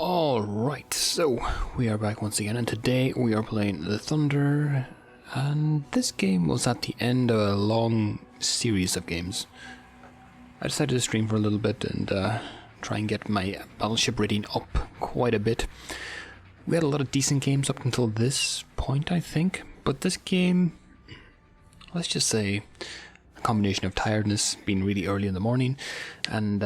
Alright, so we are back once again, and today we are playing the Thunder, and this game was at the end of a long series of games. I decided to stream for a little bit and try and get my battleship rating up quite a bit. We had a lot of decent games up until this point, I think, but this game, let's just say, a combination of tiredness, being really early in the morning, and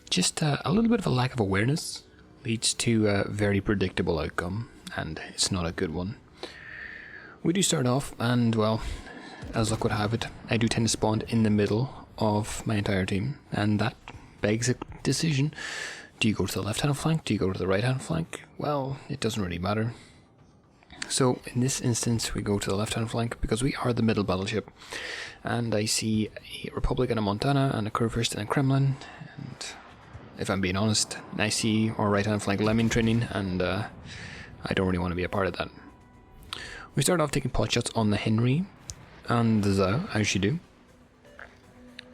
just a little bit of a lack of awareness leads to a very predictable outcome, and it's not a good one. We do start off, and well, as luck would have it, I do tend to spawn in the middle of my entire team, and that begs a decision. Do you go to the left hand flank? Do you go to the right hand flank? Well, it doesn't really matter. So in this instance we go to the left hand flank because we are the middle battleship, and I see a Republic and a Montana and a Kurfürst and a Kremlin, and if I'm being honest, I see our right hand flank lemming training, and I don't really want to be a part of that. We start off taking pot shots on the Henry and the Zhao, as you do.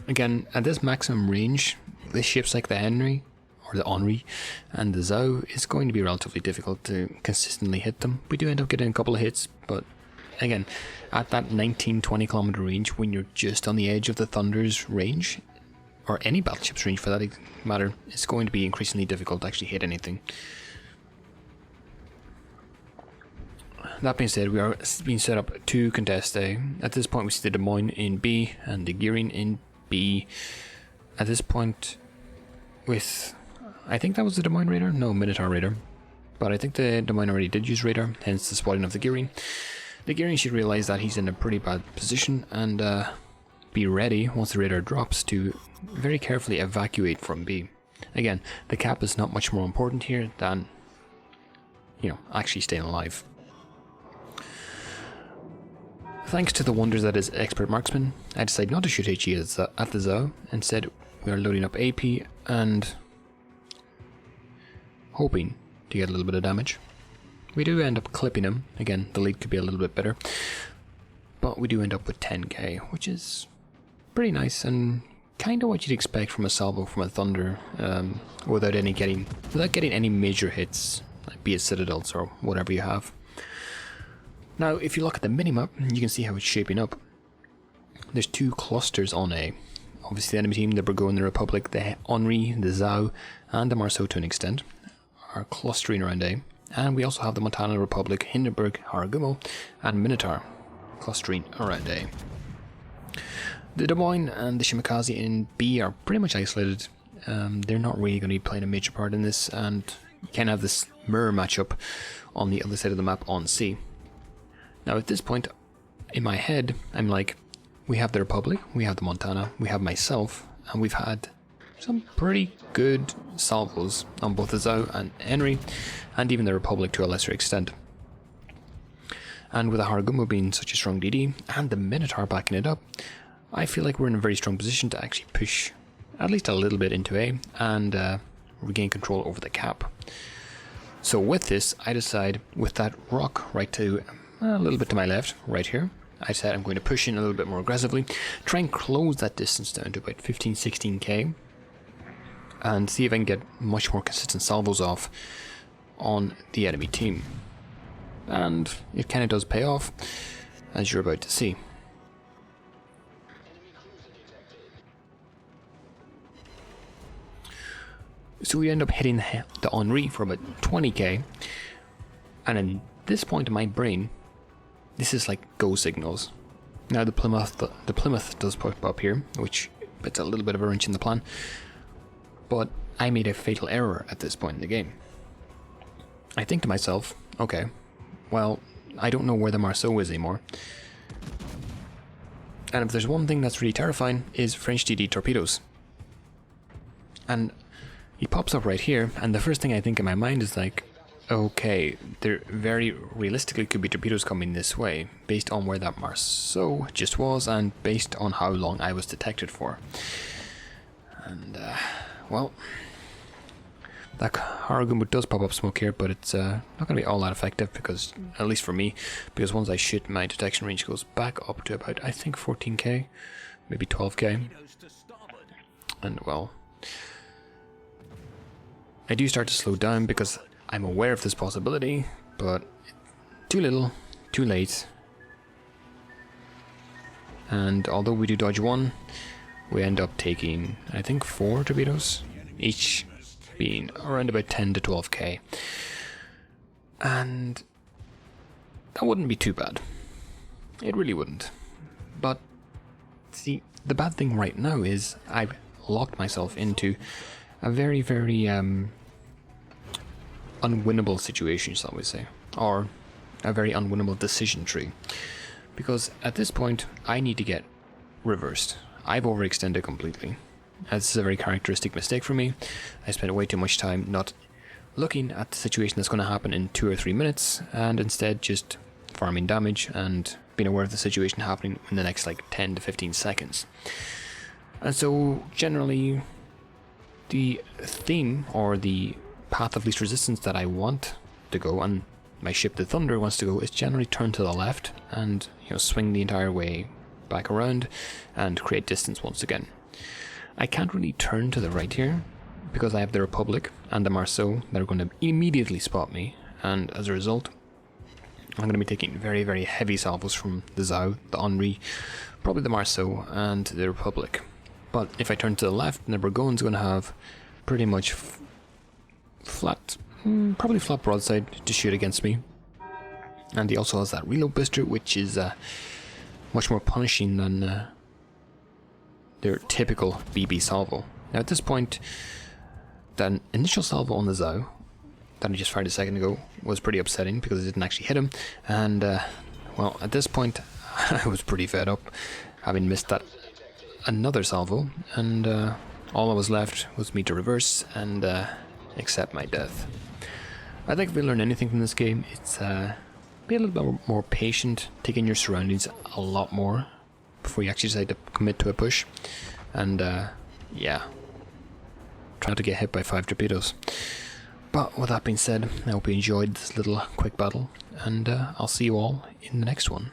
Again, at this maximum range, the ships like the Henry, or the Henri, and the Zhao is going to be relatively difficult to consistently hit them. We do end up getting a couple of hits, but again, at that 19-20 kilometer range, when you're just on the edge of the Thunder's range, or any battleship's range for that matter, it's going to be increasingly difficult to actually hit anything. That being said, we are being set up to contest A. At this point we see the Des Moines in B and the Gearing in B. At this point, with, I think that was the Des Moines radar? No, Minotaur radar. But I think the Des Moines already did use radar, hence the spotting of the Gearing. The Gearing should realise that he's in a pretty bad position and be ready once the radar drops to very carefully evacuate from B. Again, the cap is not much more important here than, actually staying alive. Thanks to the wonders that is expert marksman, I decide not to shoot HE at the Zhao. Instead, we are loading up AP and hoping to get a little bit of damage. We do end up clipping him. Again, the lead could be a little bit better, but we do end up with 10k, which is pretty nice and kind of what you'd expect from a salvo from a Thunder, without getting any major hits, like be it citadels or whatever you have. Now, if you look at the minimap, you can see how it's shaping up. There's two clusters on A. Obviously, the enemy team, the Burgo and the Republic, the Henri, the Zhao, and the Marceau to an extent, are clustering around A. And we also have the Montana Republic, Hindenburg, Haragumo, and Minotaur clustering around A. The Des Moines and the Shimakaze in B are pretty much isolated. They're not really going to be playing a major part in this, and you can have this mirror matchup on the other side of the map on C. Now at this point, in my head, I'm like, we have the Republic, we have the Montana, we have myself, and we've had some pretty good salvos on both the Zhao and Henry, and even the Republic to a lesser extent. And with the Haragumo being such a strong DD, and the Minotaur backing it up, I feel like we're in a very strong position to actually push at least a little bit into A and regain control over the cap. So with this, I decide, with that rock right to a little bit to my left, right here, I said I'm going to push in a little bit more aggressively, try and close that distance down to about 15-16k, and see if I can get much more consistent salvos off on the enemy team. And it kind of does pay off, as you're about to see. So we end up hitting the Henri for about 20k, and at this point in my brain, this is like go signals. Now the Plymouth does pop up here, which puts a little bit of a wrench in the plan, but I made a fatal error at this point in the game. I think to myself, okay, well, I don't know where the Marceau is anymore, and if there's one thing that's really terrifying is French DD torpedoes. And he pops up right here, and the first thing I think in my mind is like, okay, there very realistically could be torpedoes coming this way, based on where that Marceau just was, and based on how long I was detected for. And, well, that Haragumo does pop up smoke here, but it's not going to be all that effective, because, at least for me, because once I shoot, my detection range goes back up to about, I think, 14k, maybe 12k. And, well, I do start to slow down because I'm aware of this possibility, but too little, too late. And although we do dodge one, we end up taking, I think, 4 torpedoes, each being around about 10 to 12k. And that wouldn't be too bad. It really wouldn't. But, see, the bad thing right now is I've locked myself into a very, very unwinnable situation, shall we say. Or a very unwinnable decision tree. Because at this point, I need to get reversed. I've overextended completely. This is a very characteristic mistake for me. I spent way too much time not looking at the situation that's going to happen in 2 or 3 minutes, and instead just farming damage and being aware of the situation happening in the next like 10 to 15 seconds. And so generally, the theme or the path of least resistance that I want to go, and my ship the Thunder wants to go, is generally turn to the left and, you know, swing the entire way back around and create distance once again. I can't really turn to the right here because I have the Republic and the Marceau that are going to immediately spot me, and as a result I'm going to be taking very, very heavy salvos from the Zhao, the Henri, probably the Marceau and the Republic. But if I turn to the left, then the Burgoyne's going to have pretty much flat, probably flat broadside to shoot against me. And he also has that reload booster, which is much more punishing than their typical BB salvo. Now at this point, that initial salvo on the Zhao that I just fired a second ago was pretty upsetting because I didn't actually hit him, and well, at this point I was pretty fed up having missed that another salvo, and all that was left was me to reverse and accept my death. I think if we learn anything from this game, it's be a little bit more patient, take in your surroundings a lot more before you actually decide to commit to a push, and yeah, try not to get hit by 5 torpedoes. But with that being said, I hope you enjoyed this little quick battle, and I'll see you all in the next one.